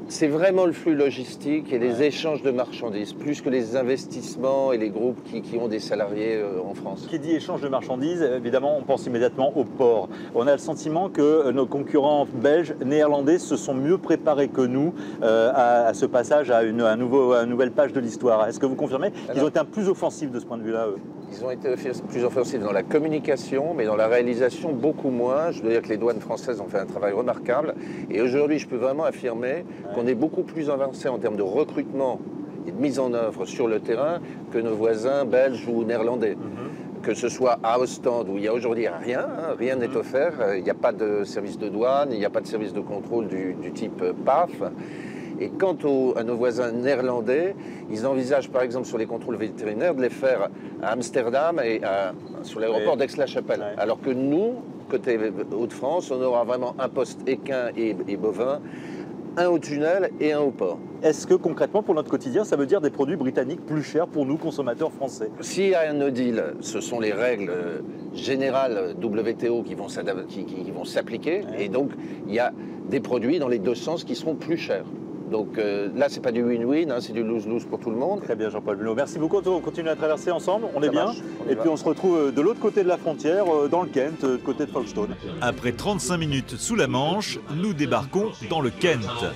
C'est vraiment le flux logistique et les échanges de marchandises, plus que les investissements et les groupes qui ont des salariés en France. Qui dit échange de marchandises, évidemment, on pense immédiatement au port. On a le sentiment que nos concurrents belges, néerlandais se sont mieux préparés que nous à ce passage à une nouvelle page de l'histoire. Est-ce que vous confirmez qu'ils ont été plus offensifs de ce point de vue-là, eux? Ils ont été plus offensifs dans la communication, mais dans la réalisation, beaucoup moins. Je dois dire que les douanes françaises ont fait un travail remarquable. Et aujourd'hui, je peux vraiment affirmer qu'on est beaucoup plus avancé en termes de recrutement et de mise en œuvre sur le terrain que nos voisins belges ou néerlandais. que ce soit à Ostende où il n'y a aujourd'hui rien, hein, rien n'est offert, il n'y a pas de service de douane, il n'y a pas de service de contrôle du type PAF. Et quant à nos voisins néerlandais, ils envisagent par exemple sur les contrôles vétérinaires de les faire à Amsterdam et sur l'aéroport d'Aix-la-Chapelle. Ouais. Alors que nous, côté Hauts-de-France, on aura vraiment un poste équin et bovin, un au tunnel et un au port. Est-ce que concrètement pour notre quotidien, ça veut dire des produits britanniques plus chers pour nous consommateurs français? S'il y a un no deal, ce sont les règles générales WTO qui vont s'appliquer. Ouais. Et donc il y a des produits dans les deux sens qui seront plus chers. Donc là, c'est pas du win-win, hein, c'est du lose-lose pour tout le monde. Très bien, Jean-Paul Mulot. Merci beaucoup. On continue à traverser ensemble. On est bien. Et puis on se retrouve de l'autre côté de la frontière, dans le Kent, du côté de Folkestone. Après 35 minutes sous la Manche, nous débarquons dans le Kent.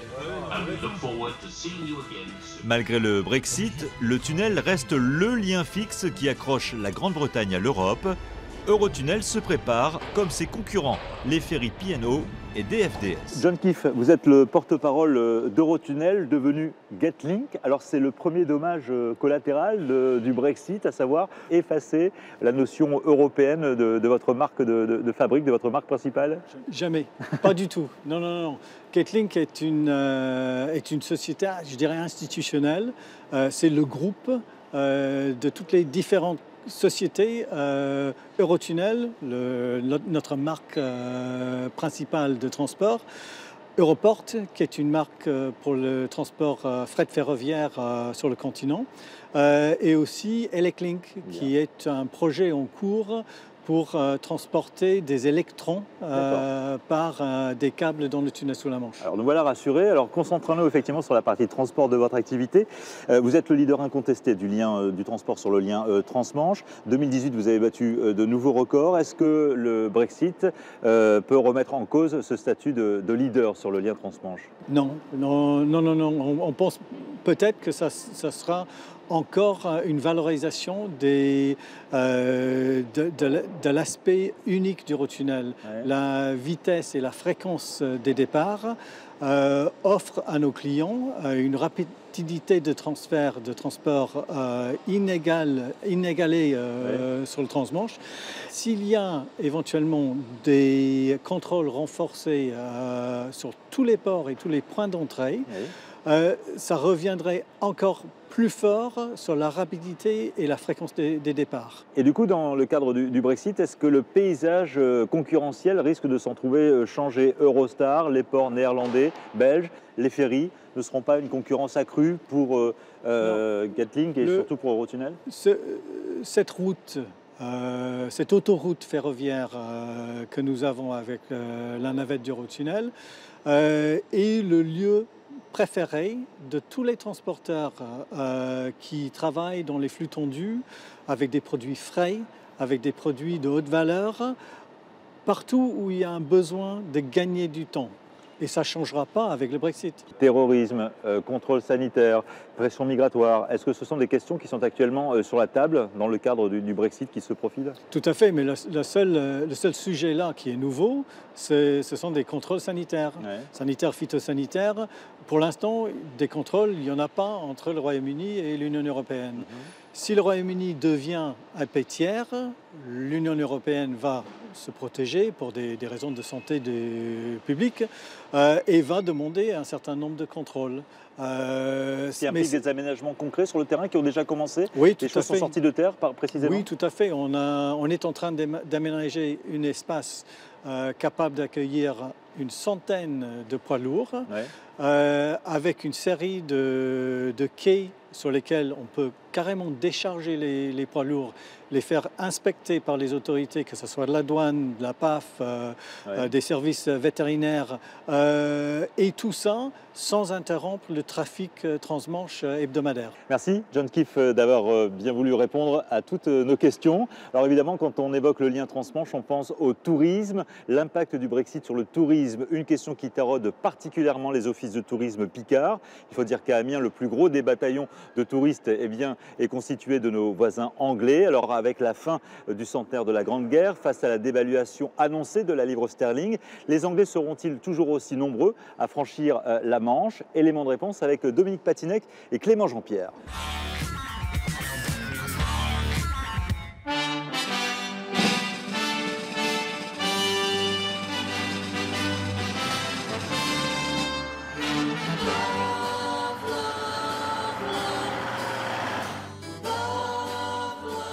Malgré le Brexit, le tunnel reste le lien fixe qui accroche la Grande-Bretagne à l'Europe. Eurotunnel se prépare comme ses concurrents, les ferries P&O et DFDS. John Keefe, vous êtes le porte-parole d'Eurotunnel devenu Getlink. Alors c'est le premier dommage collatéral du Brexit, à savoir effacer la notion européenne de votre marque de fabrique, de votre marque principale? Jamais, pas du tout. Non, non, non. Getlink est une société, je dirais, institutionnelle. C'est le groupe de toutes les différentes société Eurotunnel, notre marque principale de transport, Europort, qui est une marque pour le transport fret ferroviaire sur le continent, et aussi Eleclink, qui est un projet en cours pour transporter des électrons par des câbles dans le tunnel sous la Manche. Alors nous voilà rassurés. Alors concentrons-nous effectivement sur la partie transport de votre activité. Vous êtes le leader incontesté du lien du transport sur le lien transmanche. 2018, vous avez battu de nouveaux records. Est-ce que le Brexit peut remettre en cause ce statut de leader sur le lien transmanche? Non, non, non, non, non. On pense peut-être que ça sera encore une valorisation de l'aspect unique du Eurotunnel. Ouais. La vitesse et la fréquence des départs offrent à nos clients une rapidité de transfert, de transport inégalée sur le transmanche. S'il y a éventuellement des contrôles renforcés sur tous les ports et tous les points d'entrée, ça reviendrait encore plus fort sur la rapidité et la fréquence des départs. Et du coup, dans le cadre du Brexit, est-ce que le paysage concurrentiel risque de s'en trouver changé? Eurostar, les ports néerlandais, belges, les ferries ne seront pas une concurrence accrue pour Getlink et surtout pour Eurotunnel? Cette route, cette autoroute ferroviaire que nous avons avec la navette d'Eurotunnel est le lieu préféré de tous les transporteurs qui travaillent dans les flux tendus avec des produits frais, avec des produits de haute valeur, partout où il y a un besoin de gagner du temps. Et ça ne changera pas avec le Brexit. Terrorisme, contrôle sanitaire, pression migratoire, est-ce que ce sont des questions qui sont actuellement sur la table dans le cadre du Brexit qui se profile? Tout à fait, mais le seul sujet là qui est nouveau, ce sont des contrôles sanitaires, sanitaires, phytosanitaires. Pour l'instant, des contrôles, il n'y en a pas entre le Royaume-Uni et l'Union européenne. Si le Royaume-Uni devient un pays tiers, l'Union européenne va se protéger pour des raisons de santé publique et va demander un certain nombre de contrôles. S'il y a des aménagements concrets sur le terrain qui ont déjà commencé? Oui, les choses sont sorties de terre, précisément? Oui, tout à fait. On est en train d'aménager un espace capable d'accueillir une centaine de poids lourds, avec une série de quais sur lesquels on peut carrément décharger les poids lourds, les faire inspecter par les autorités, que ce soit de la douane, de la PAF, des services vétérinaires, et tout ça sans interrompre le trafic transmanche hebdomadaire. Merci John Keefe d'avoir bien voulu répondre à toutes nos questions. Alors évidemment, quand on évoque le lien transmanche, on pense au tourisme, l'impact du Brexit sur le tourisme, une question qui taraude particulièrement les offices de tourisme picards. Il faut dire qu'à Amiens, le plus gros des bataillons de touristes est constitué de nos voisins anglais. Alors avec la fin du centenaire de la Grande Guerre, face à la dévaluation annoncée de la livre sterling, les Anglais seront-ils toujours aussi nombreux à franchir la Manche? Élément de réponse avec Dominique Patinec et Clément Jean-Pierre.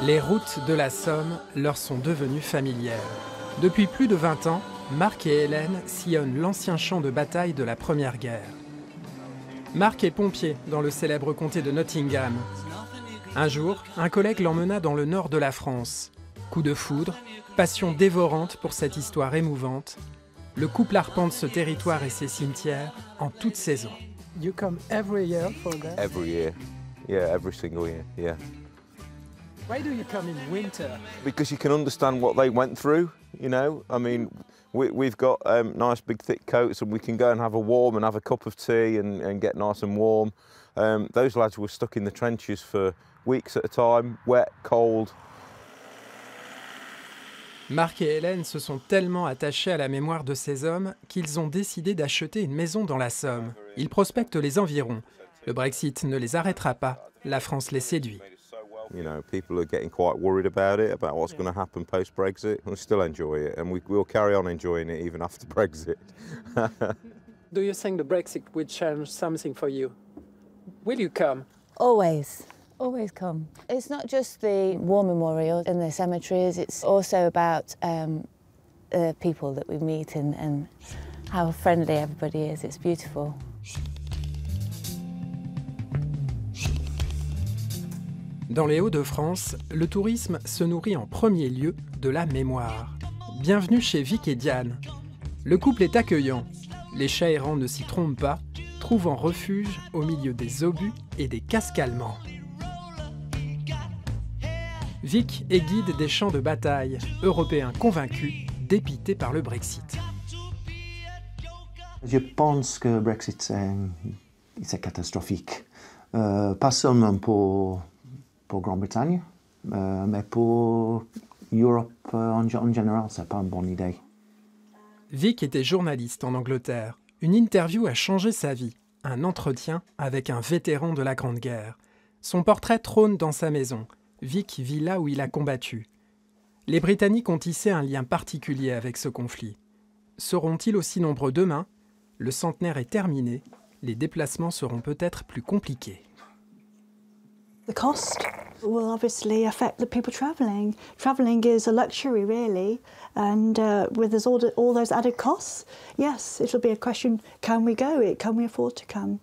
Les routes de la Somme leur sont devenues familières. Depuis plus de 20 ans, Marc et Hélène sillonnent l'ancien champ de bataille de la Première Guerre. Marc est pompier dans le célèbre comté de Nottingham. Un jour, un collègue l'emmena dans le nord de la France. Coup de foudre, passion dévorante pour cette histoire émouvante. Le couple arpente ce territoire et ses cimetières en toute saison. You come every year for that? Every year. Yeah, every single year, yeah. Why do you come in winter? Because you can understand what they went through, you know. I mean, we've got nice big thick coats and we can go and have a warm and have a cup of tea and get nice and warm. Those lads were stuck in the trenches for weeks at a time, wet, cold. Marc et Hélène se sont tellement attachés à la mémoire de ces hommes qu'ils ont décidé d'acheter une maison dans la Somme. Ils prospectent les environs. Le Brexit ne les arrêtera pas. La France les séduit. You know, people are getting quite worried about it, about what's going to happen post-Brexit. We still enjoy it, and we'll carry on enjoying it even after Brexit. Do you think the Brexit will change something for you? Will you come? Always. Always come. It's not just the war memorials and the cemeteries, it's also about the people that we meet and how friendly everybody is. It's beautiful. Dans les Hauts-de-France, le tourisme se nourrit en premier lieu de la mémoire. Bienvenue chez Vic et Diane. Le couple est accueillant. Les chats errants ne s'y trompent pas, trouvant refuge au milieu des obus et des casques allemands. Vic est guide des champs de bataille, européen convaincu, dépité par le Brexit. Je pense que le Brexit c'est catastrophique. Pas seulement pour Grande-Bretagne, mais pour l'Europe en général, c'est pas une bonne idée. Vic était journaliste en Angleterre. Une interview a changé sa vie. Un entretien avec un vétéran de la Grande Guerre. Son portrait trône dans sa maison. Vic vit là où il a combattu. Les Britanniques ont tissé un lien particulier avec ce conflit. Seront-ils aussi nombreux demain? Le centenaire est terminé. Les déplacements seront peut-être plus compliqués. The cost will obviously affect the people travelling. Travelling is a luxury, really, and with all those added costs, yes, it'll be a question: can we go? Can we afford to come?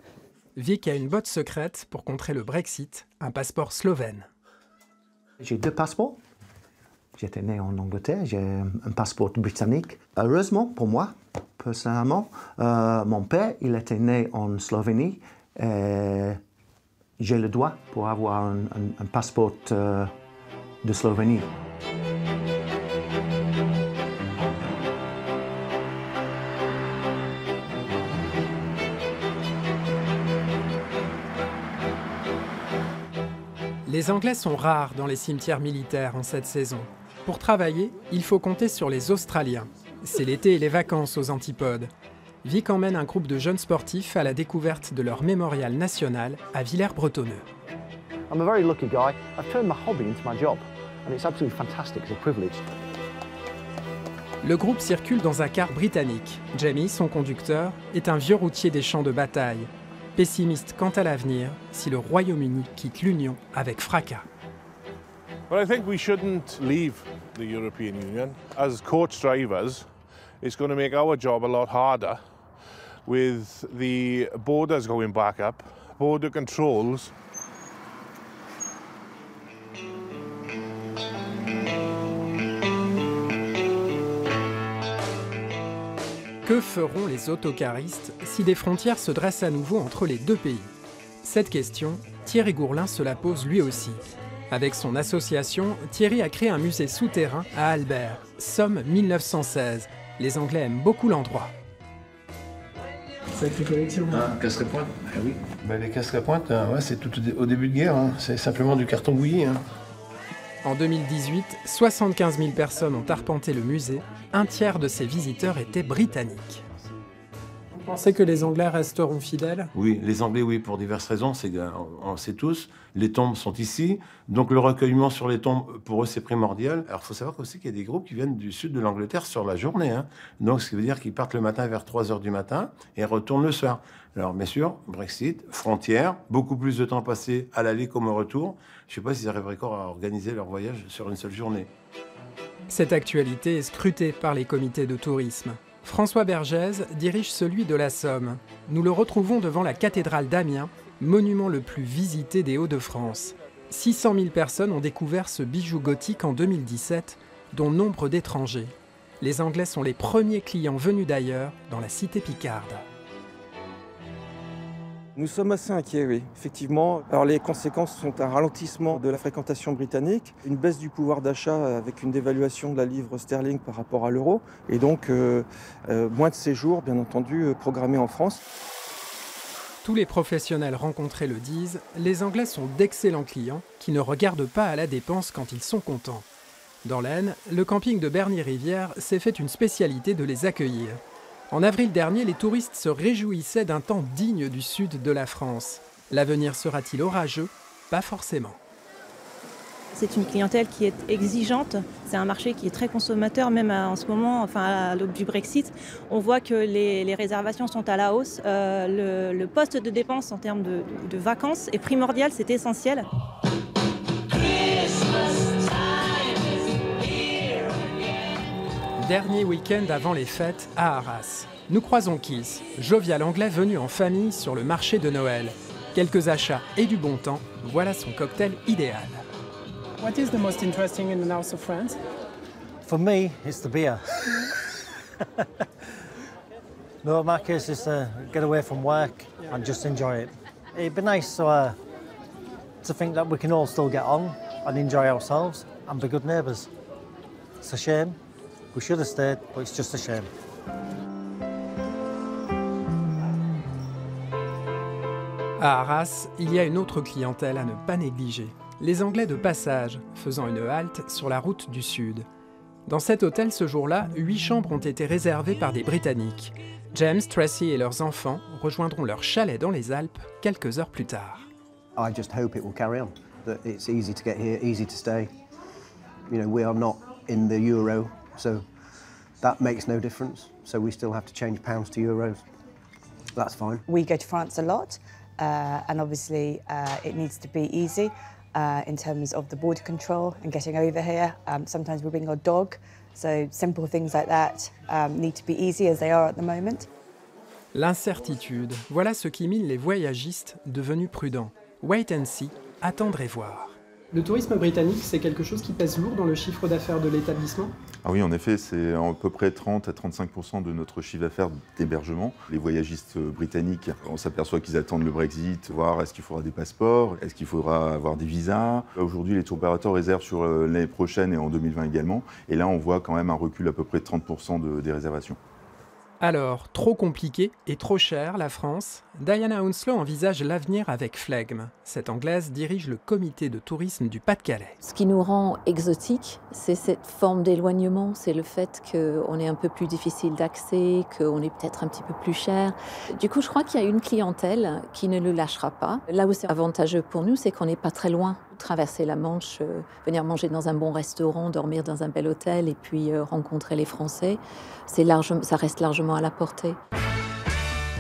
Vic a une botte secrète pour contrer le Brexit, un passeport slovène. J'ai 2 passeports. J'étais né en Angleterre, j'ai un passeport britannique. Heureusement pour moi, personnellement, mon père, il était né en Slovénie. J'ai le droit pour avoir un passeport de Slovénie. Les Anglais sont rares dans les cimetières militaires en cette saison. Pour travailler, il faut compter sur les Australiens. C'est l'été et les vacances aux antipodes. Vic emmène un groupe de jeunes sportifs à la découverte de leur mémorial national à Villers-Bretonneux. I'm a very lucky guy. I've turned my hobby into my job, and it's absolutely fantastic. It's a privilege. Le groupe circule dans un car britannique. Jamie, son conducteur, est un vieux routier des champs de bataille. Pessimiste quant à l'avenir, si le Royaume-Uni quitte l'Union avec fracas. Well, I think we shouldn't leave the European Union. As coach drivers, it's going to make our job a lot harder with the borders going back up, border controls. Que feront les autocaristes si des frontières se dressent à nouveau entre les deux pays? Cette question, Thierry Gourlin se la pose lui aussi. Avec son association, Thierry a créé un musée souterrain à Albert, Somme 1916. Les Anglais aiment beaucoup l'endroit. Sacrée collection. Casserait-pointe, ah oui. Ben, les casserais-pointes, ouais, c'est tout au début de guerre, hein. C'est simplement du carton bouilli. Hein. En 2018, 75 000 personnes ont arpenté le musée. Un tiers de ses visiteurs étaient britanniques. Vous pensez que les Anglais resteront fidèles? Oui, les Anglais, oui, pour diverses raisons. On sait tous, les tombes sont ici, donc le recueillement sur les tombes, pour eux, c'est primordial. Alors, il faut savoir aussi qu'il y a des groupes qui viennent du sud de l'Angleterre sur la journée. Hein. Donc, ce qui veut dire qu'ils partent le matin vers 3 h du matin et retournent le soir. Alors, bien sûr, Brexit, frontière, beaucoup plus de temps passé à l'aller comme au retour. Je ne sais pas s'ils arriveraient encore à organiser leur voyage sur une seule journée. Cette actualité est scrutée par les comités de tourisme. François Bergès dirige celui de la Somme. Nous le retrouvons devant la cathédrale d'Amiens, monument le plus visité des Hauts-de-France. 600 000 personnes ont découvert ce bijou gothique en 2017, dont nombre d'étrangers. Les Anglais sont les premiers clients venus d'ailleurs dans la cité picarde. Nous sommes assez inquiets, oui, effectivement. Alors les conséquences sont un ralentissement de la fréquentation britannique, une baisse du pouvoir d'achat avec une dévaluation de la livre sterling par rapport à l'euro, et donc moins de séjours, bien entendu, programmés en France. Tous les professionnels rencontrés le disent, les Anglais sont d'excellents clients qui ne regardent pas à la dépense quand ils sont contents. Dans l'Aisne, le camping de Berny-Rivière s'est fait une spécialité de les accueillir. En avril dernier, les touristes se réjouissaient d'un temps digne du sud de la France. L'avenir sera-t-il orageux? Pas forcément. C'est une clientèle qui est exigeante. C'est un marché qui est très consommateur, même en ce moment, enfin à l'aube du Brexit. On voit que les réservations sont à la hausse. Le poste de dépense en termes de vacances est primordial, c'est essentiel. Dernier week-end avant les fêtes à Arras. Nous croisons Keith, jovial anglais venu en famille sur le marché de Noël. Quelques achats et du bon temps, voilà son cocktail idéal. What is the most interesting in the House of France? For me, it's the beer. No, in my case, it's get away from work and just enjoy it. It'd be nice to think that we can all still get on and enjoy ourselves and be good neighbours. It's a shame. We should have stayed, but it's just a shame. À Arras, il y a une autre clientèle à ne pas négliger. Les Anglais de passage, faisant une halte sur la route du Sud. Dans cet hôtel ce jour-là, 8 chambres ont été réservées par des Britanniques. James, Tracy et leurs enfants rejoindront leur chalet dans les Alpes quelques heures plus tard. I just hope it will carry on, that it's easy to get here, easy to stay. You know, we are not in the euro, so that makes no difference. So we still have to change pounds to euros. That's fine. We go to France a lot, and obviously it needs to be easy in terms of the border control and getting over here. Sometimes we bring our dog, so simple things like that need to be easy as they are at the moment. L'incertitude, voilà ce qui mine les voyagistes devenus prudents. Wait and see, attendre et voir. Le tourisme britannique, c'est quelque chose qui pèse lourd dans le chiffre d'affaires de l'établissement? Ah oui, en effet, c'est à peu près 30 à 35% de notre chiffre d'affaires d'hébergement. Les voyagistes britanniques, on s'aperçoit qu'ils attendent le Brexit, voir est-ce qu'il faudra des passeports, est-ce qu'il faudra avoir des visas. Aujourd'hui, les tour opérateurs réservent sur l'année prochaine et en 2020 également. Et là, on voit quand même un recul à peu près de 30% des réservations. Alors, trop compliqué et trop cher, la France? Diana Hounslow envisage l'avenir avec flegme. Cette Anglaise dirige le comité de tourisme du Pas-de-Calais. Ce qui nous rend exotiques, c'est cette forme d'éloignement, c'est le fait qu'on est un peu plus difficile d'accès, qu'on est peut-être un petit peu plus cher. Du coup, je crois qu'il y a une clientèle qui ne le lâchera pas. Là où c'est avantageux pour nous, c'est qu'on n'est pas très loin. Traverser la Manche, venir manger dans un bon restaurant, dormir dans un bel hôtel et puis rencontrer les Français, ça reste largement à la portée.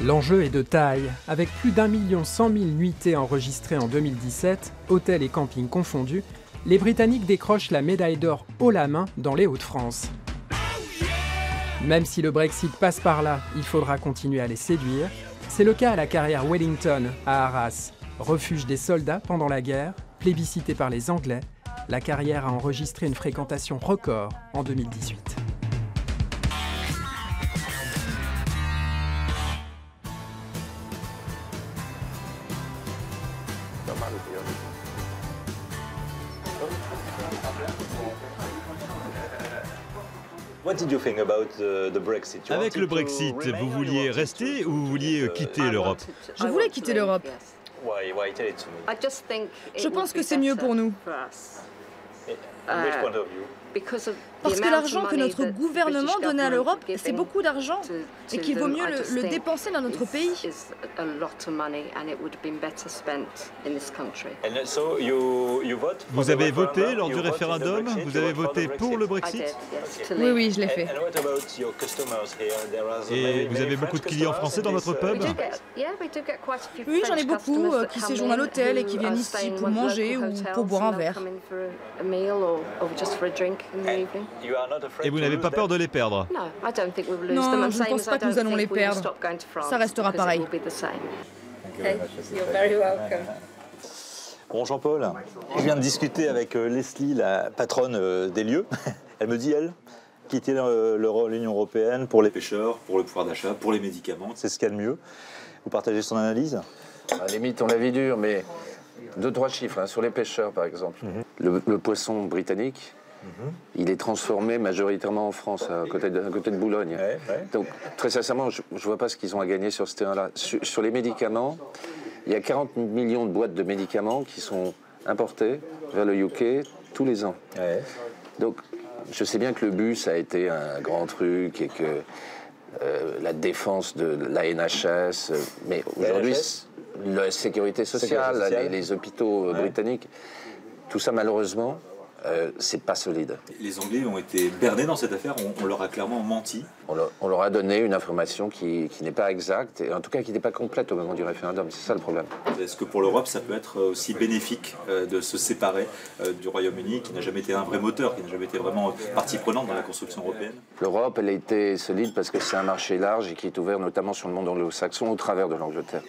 L'enjeu est de taille. Avec plus d'1 100 000 nuitées enregistrées en 2017, hôtels et campings confondus, les Britanniques décrochent la médaille d'or haut la main dans les Hauts-de-France. Même si le Brexit passe par là, il faudra continuer à les séduire. C'est le cas à la carrière Wellington, à Arras. Refuge des soldats pendant la guerre, plébiscité par les Anglais, la carrière a enregistré une fréquentation record en 2018. Avec le Brexit, vous vouliez rester ou vous vouliez quitter l'Europe? Je voulais quitter l'Europe. Je pense que c'est mieux pour nous. Parce que l'argent que notre gouvernement donnait à l'Europe, c'est beaucoup d'argent et qu'il vaut mieux le dépenser dans notre pays. Vous avez voté lors du référendum? Vous avez voté pour le Brexit? Oui, je l'ai fait. Et vous avez beaucoup de clients français dans votre pub? Oui, j'en ai beaucoup qui séjournent à l'hôtel et qui viennent ici pour manger ou pour boire un verre. Et vous n'avez pas peur de les perdre? Non, je ne pense pas que nous allons les perdre. Ça restera pareil. Bon, Jean-Paul, je viens de discuter avec Leslie, la patronne des lieux. Elle me dit, elle, quitter l'Union européenne pour les pêcheurs, pour le pouvoir d'achat, pour les médicaments, c'est ce qu'il y a de mieux. Vous partagez son analyse? À la limite, on la vit dure, mais 2-3 chiffres, hein, sur les pêcheurs par exemple. Le poisson britannique, il est transformé majoritairement en France, à côté de Boulogne. Donc très sincèrement, je ne vois pas ce qu'ils ont à gagner sur ce terrain-là. Sur les médicaments, il y a 40 millions de boîtes de médicaments qui sont importées vers le UK tous les ans. Donc je sais bien que le but, ça a été un grand truc et que la défense de la NHS, mais aujourd'hui, la sécurité sociale, les hôpitaux britanniques, tout ça malheureusement, c'est pas solide. Les Anglais ont été bernés dans cette affaire, on leur a clairement menti. On leur a donné une information qui n'est pas exacte, et en tout cas qui n'est pas complète au moment du référendum, c'est ça le problème. Est-ce que pour l'Europe, ça peut être aussi bénéfique de se séparer du Royaume-Uni, qui n'a jamais été un vrai moteur, qui n'a jamais été vraiment partie prenante dans la construction européenne? L'Europe, elle a été solide parce que c'est un marché large et qui est ouvert notamment sur le monde anglo-saxon au travers de l'Angleterre.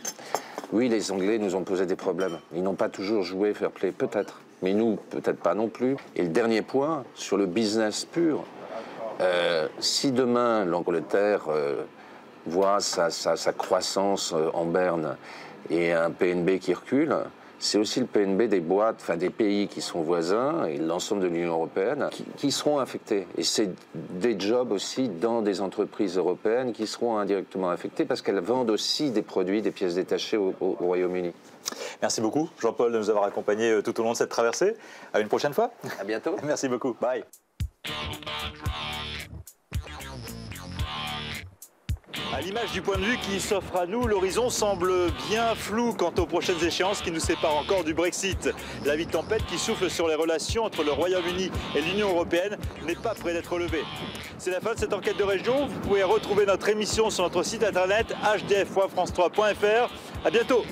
Oui, les Anglais nous ont posé des problèmes. Ils n'ont pas toujours joué fair play, peut-être. Mais nous, peut-être pas non plus. Et le dernier point, sur le business pur, si demain l'Angleterre voit sa croissance en berne et un PNB qui recule, c'est aussi le PNB des boîtes, enfin des pays qui sont voisins et l'ensemble de l'Union européenne qui seront affectés. Et c'est des jobs aussi dans des entreprises européennes qui seront indirectement affectés parce qu'elles vendent aussi des produits, des pièces détachées au Royaume-Uni. Merci beaucoup, Jean-Paul, de nous avoir accompagnés tout au long de cette traversée. À une prochaine fois. À bientôt. Merci beaucoup. Bye. À l'image du point de vue qui s'offre à nous, l'horizon semble bien flou quant aux prochaines échéances qui nous séparent encore du Brexit. La vide tempête qui souffle sur les relations entre le Royaume-Uni et l'Union européenne n'est pas près d'être levée. C'est la fin de cette enquête de région. Vous pouvez retrouver notre émission sur notre site internet hdf.france3.fr. À bientôt.